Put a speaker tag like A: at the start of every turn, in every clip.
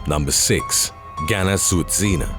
A: Number 6. Gana Sutzina.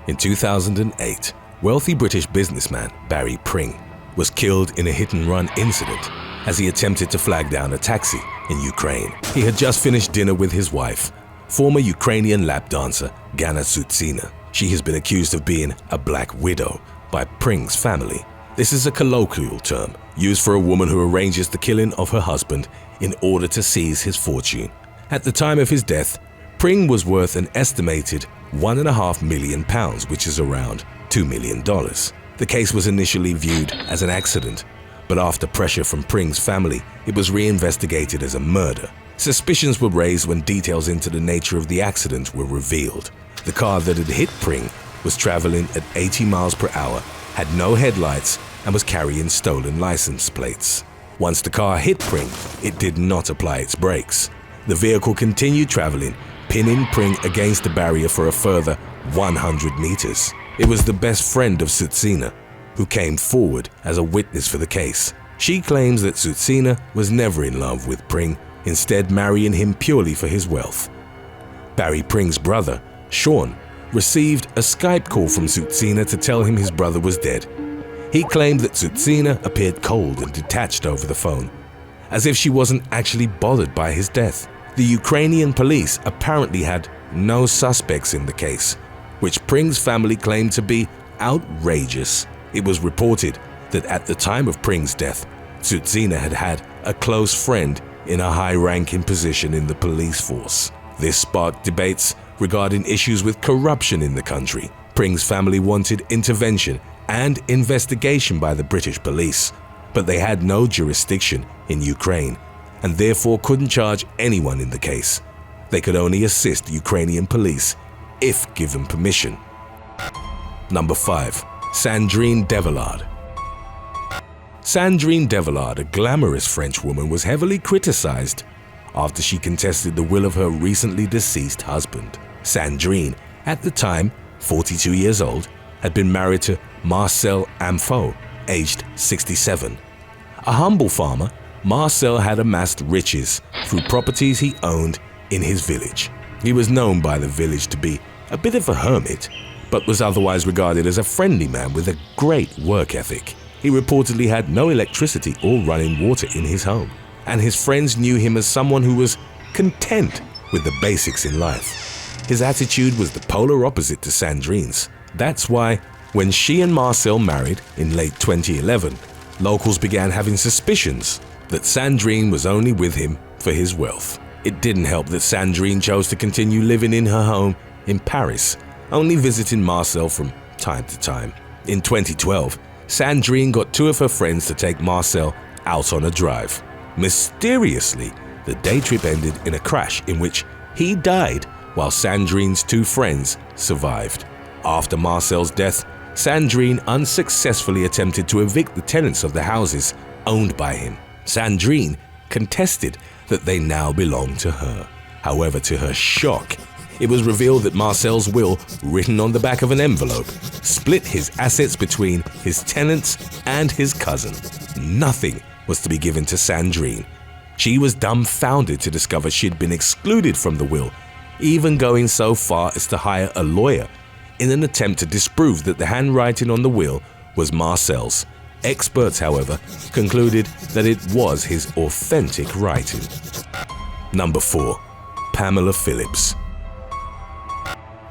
A: In 2008, wealthy British businessman Barry Pring was killed in a hit-and-run incident as he attempted to flag down a taxi in Ukraine. He had just finished dinner with his wife, former Ukrainian lap dancer Gana Sutzina. She has been accused of being a black widow by Pring's family. This is a colloquial term used for a woman who arranges the killing of her husband in order to seize his fortune. At the time of his death, Pring was worth an estimated £1.5 million, which is around $2 million. The case was initially viewed as an accident, but after pressure from Pring's family, it was reinvestigated as a murder. Suspicions were raised when details into the nature of the accident were revealed. The car that had hit Pring was traveling at 80 miles per hour, had no headlights, and was carrying stolen license plates. Once the car hit Pring, it did not apply its brakes. The vehicle continued traveling, pinning Pring against the barrier for a further 100 meters. It was the best friend of Sutzina who came forward as a witness for the case. She claims that Sutzina was never in love with Pring, instead marrying him purely for his wealth. Barry Pring's brother, Sean, received a Skype call from Sutzina to tell him his brother was dead. He claimed that Sutzina appeared cold and detached over the phone, as if she wasn't actually bothered by his death. The Ukrainian police apparently had no suspects in the case, which Pring's family claimed to be outrageous. It was reported that at the time of Pring's death, Sutzina had had a close friend in a high-ranking position in the police force. This sparked debates regarding issues with corruption in the country. Pring's family wanted intervention and investigation by the British police, but they had no jurisdiction in Ukraine and therefore couldn't charge anyone in the case. They could only assist Ukrainian police if given permission. Number 5. Sandrine Devillard. Sandrine Devillard, a glamorous French woman, was heavily criticized after she contested the will of her recently deceased husband. Sandrine, at the time 42 years old, had been married to Marcel Amfo, aged 67. A humble farmer, Marcel had amassed riches through properties he owned in his village. He was known by the village to be a bit of a hermit, but was otherwise regarded as a friendly man with a great work ethic. He reportedly had no electricity or running water in his home, and his friends knew him as someone who was content with the basics in life. His attitude was the polar opposite to Sandrine's. That's why, when she and Marcel married in late 2011, locals began having suspicions that Sandrine was only with him for his wealth. It didn't help that Sandrine chose to continue living in her home in Paris, only visiting Marcel from time to time. In 2012, Sandrine got 2 of her friends to take Marcel out on a drive. Mysteriously, the day trip ended in a crash in which he died while Sandrine's 2 friends survived. After Marcel's death, Sandrine unsuccessfully attempted to evict the tenants of the houses owned by him. Sandrine contested that they now belonged to her. However, to her shock, it was revealed that Marcel's will, written on the back of an envelope, split his assets between his tenants and his cousin. Nothing was to be given to Sandrine. She was dumbfounded to discover she'd been excluded from the will, even going so far as to hire a lawyer in an attempt to disprove that the handwriting on the will was Marcel's. Experts, however, concluded that it was his authentic writing. Number 4. Pamela Phillips.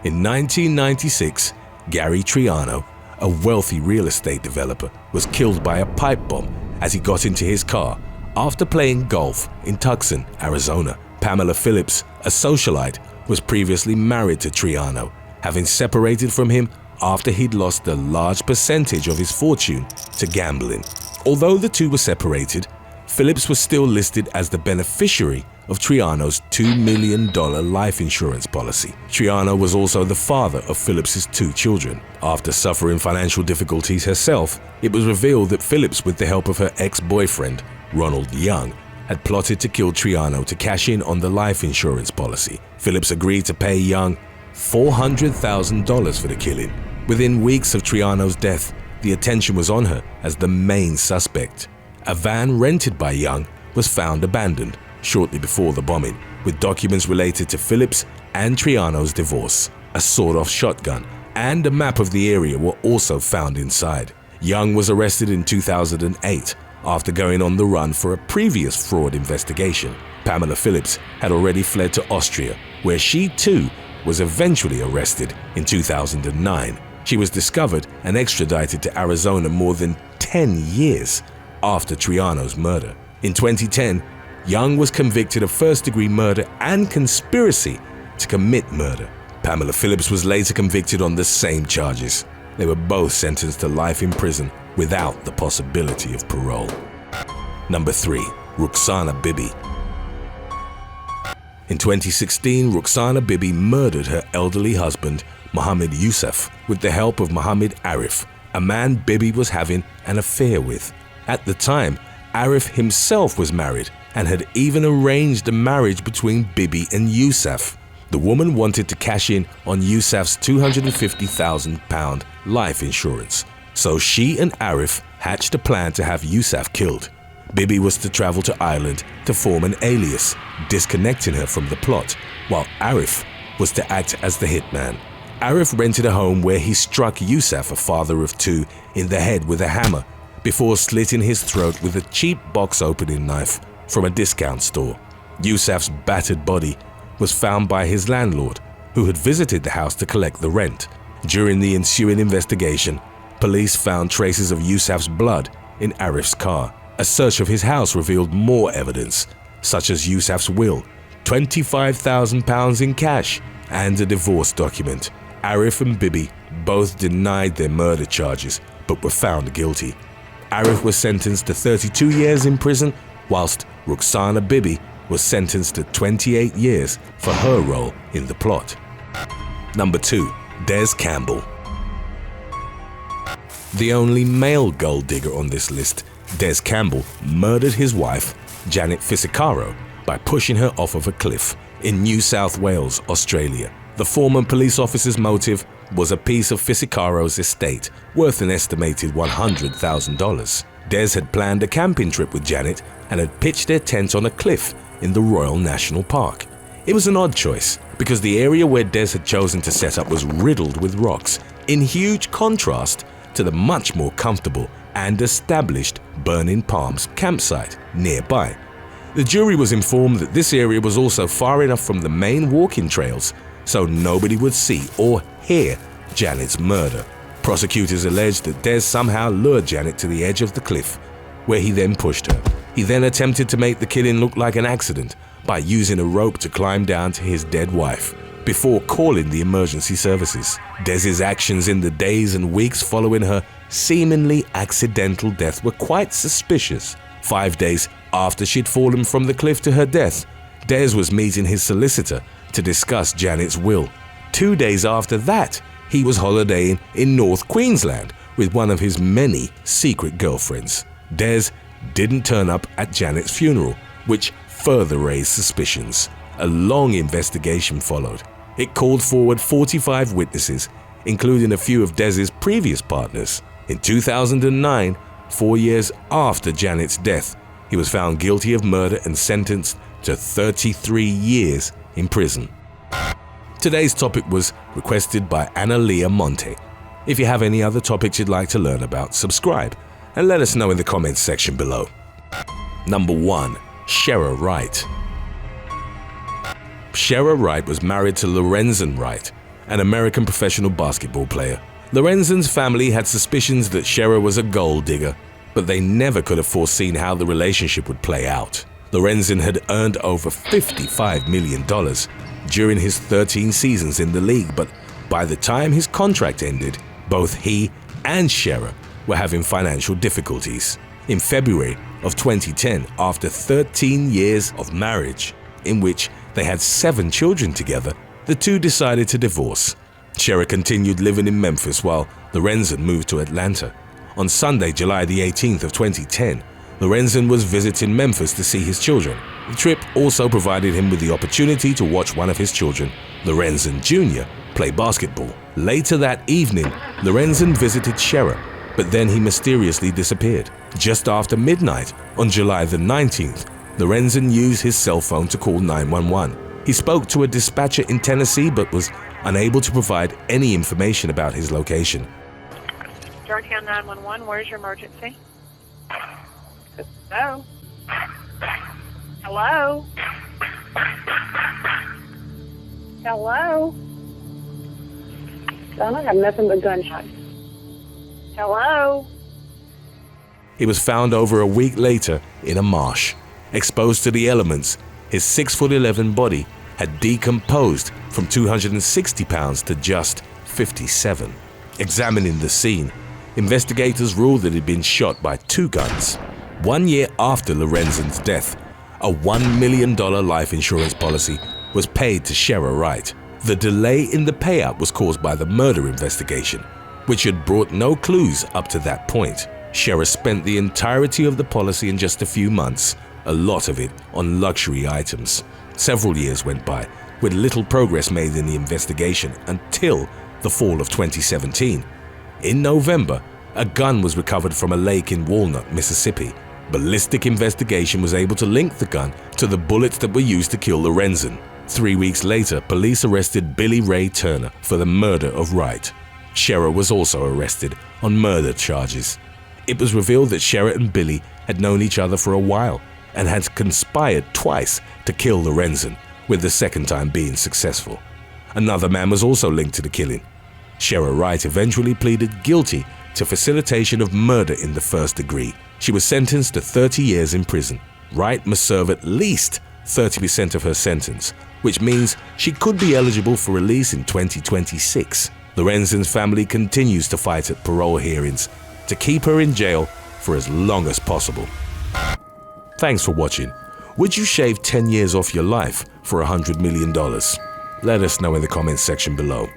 A: In 1996, Gary Triano, a wealthy real estate developer, was killed by a pipe bomb as he got into his car after playing golf in Tucson, Arizona. Pamela Phillips, a socialite, was previously married to Triano, having separated from him after he'd lost a large percentage of his fortune to gambling. Although the two were separated, Phillips was still listed as the beneficiary of Triano's $2 million life insurance policy. Triano was also the father of Phillips's 2 children. After suffering financial difficulties herself, it was revealed that Phillips, with the help of her ex-boyfriend, Ronald Young, had plotted to kill Triano to cash in on the life insurance policy. Phillips agreed to pay Young $400,000 for the killing. Within weeks of Triano's death, the attention was on her as the main suspect. A van rented by Young was found abandoned shortly before the bombing. with documents related to Phillips and Triano's divorce. A sawed-off shotgun and a map of the area were also found inside. Young was arrested in 2008 after going on the run for a previous fraud investigation. Pamela Phillips had already fled to Austria, where she too was eventually arrested in 2009. She was discovered and extradited to Arizona more than 10 years after Triano's murder. In 2010, Young was convicted of first-degree murder and conspiracy to commit murder. Pamela Phillips was later convicted on the same charges. They were both sentenced to life in prison without the possibility of parole. Number 3. Rukhsana Bibi. In 2016, Rukhsana Bibi murdered her elderly husband, Mohammed Youssef, with the help of Mohammed Arif, a man Bibi was having an affair with. At the time, Arif himself was married and had even arranged a marriage between Bibi and Youssef. The woman wanted to cash in on Youssef's £250,000 life insurance, so she and Arif hatched a plan to have Youssef killed. Bibi was to travel to Ireland to form an alias, disconnecting her from the plot, while Arif was to act as the hitman. Arif rented a home where he struck Youssef, a father of two, in the head with a hammer before slitting his throat with a cheap box opening knife from a discount store. Youssef's battered body was found by his landlord, who had visited the house to collect the rent. During the ensuing investigation, police found traces of Youssef's blood in Arif's car. A search of his house revealed more evidence, such as Youssef's will, £25,000 in cash, and a divorce document. Arif and Bibi both denied their murder charges, but were found guilty. Arif was sentenced to 32 years in prison, whilst Rukhsana Bibi was sentenced to 28 years for her role in the plot. Number 2. Des Campbell. The only male gold digger on this list, Des Campbell murdered his wife, Janet Fisicaro, by pushing her off of a cliff in New South Wales, Australia. The former police officer's motive was a piece of Fisicaro's estate worth an estimated $100,000. Des had planned a camping trip with Janet and had pitched their tent on a cliff in the Royal National Park. It was an odd choice because the area where Des had chosen to set up was riddled with rocks, in huge contrast to the much more comfortable and established Burning Palms campsite nearby. The jury was informed that this area was also far enough from the main walking trails so nobody would see or hear Janet's murder. Prosecutors alleged that Des somehow lured Janet to the edge of the cliff, where he then pushed her. He then attempted to make the killing look like an accident by using a rope to climb down to his dead wife, before calling the emergency services. Des's actions in the days and weeks following her seemingly accidental death were quite suspicious. 5 days after she'd fallen from the cliff to her death, Des was meeting his solicitor to discuss Janet's will. 2 days after that, he was holidaying in North Queensland with one of his many secret girlfriends. Des didn't turn up at Janet's funeral, which further raised suspicions. A long investigation followed. It called forward 45 witnesses, including a few of Des's previous partners. In 2009, 4 years after Janet's death, he was found guilty of murder and sentenced to 33 years in prison. Today's topic was requested by Analia Monte. If you have any other topics you'd like to learn about, subscribe and let us know in the comments section below. Number 1. Shera Wright. Shera Wright was married to Lorenzen Wright, an American professional basketball player. Lorenzen's family had suspicions that Shera was a gold digger, but they never could have foreseen how the relationship would play out. Lorenzen had earned over $55 million during his 13 seasons in the league, but by the time his contract ended, both he and Shera were having financial difficulties. In February of 2010, after 13 years of marriage, in which they had 7 children together, the two decided to divorce. Shera continued living in Memphis while Lorenzen moved to Atlanta. On Sunday, July the 18th of 2010, Lorenzen was visiting Memphis to see his children. The trip also provided him with the opportunity to watch one of his children, Lorenzen Jr., play basketball. Later that evening, Lorenzen visited Shera, but then he mysteriously disappeared. Just after midnight on July the 19th, Lorenzen used his cell phone to call 911. He spoke to a dispatcher in Tennessee but was unable to provide any information about his location.
B: Georgetown 911, where's your emergency? Hello? Hello? Hello? Son, I have nothing but gunshots. Hello?
A: He was found over a week later in a marsh. Exposed to the elements, his 6'11" body had decomposed from 260 pounds to just 57. Examining the scene, investigators ruled that he'd been shot by 2 guns. 1 year after Lorenzen's death, a $1 million life insurance policy was paid to Sheriff Wright. The delay in the payout was caused by the murder investigation, which had brought no clues up to that point. Sheriff spent the entirety of the policy in just a few months, a lot of it on luxury items. Several years went by, with little progress made in the investigation until the fall of 2017. In November, a gun was recovered from a lake in Walnut, Mississippi. Ballistic investigation was able to link the gun to the bullets that were used to kill Lorenzen. 3 weeks later, police arrested Billy Ray Turner for the murder of Wright. Sheriff was also arrested on murder charges. It was revealed that Sheriff and Billy had known each other for a while and had conspired twice to kill Lorenzen, with the second time being successful. Another man was also linked to the killing. Sheriff Wright eventually pleaded guilty to facilitation of murder in the first degree. She was sentenced to 30 years in prison. Wright must serve at least 30% of her sentence, which means she could be eligible for release in 2026. Lorenzen's family continues to fight at parole hearings to keep her in jail for as long as possible. Thanks for watching. Would you shave 10 years off your life for $100 million? Let us know in the comments section below.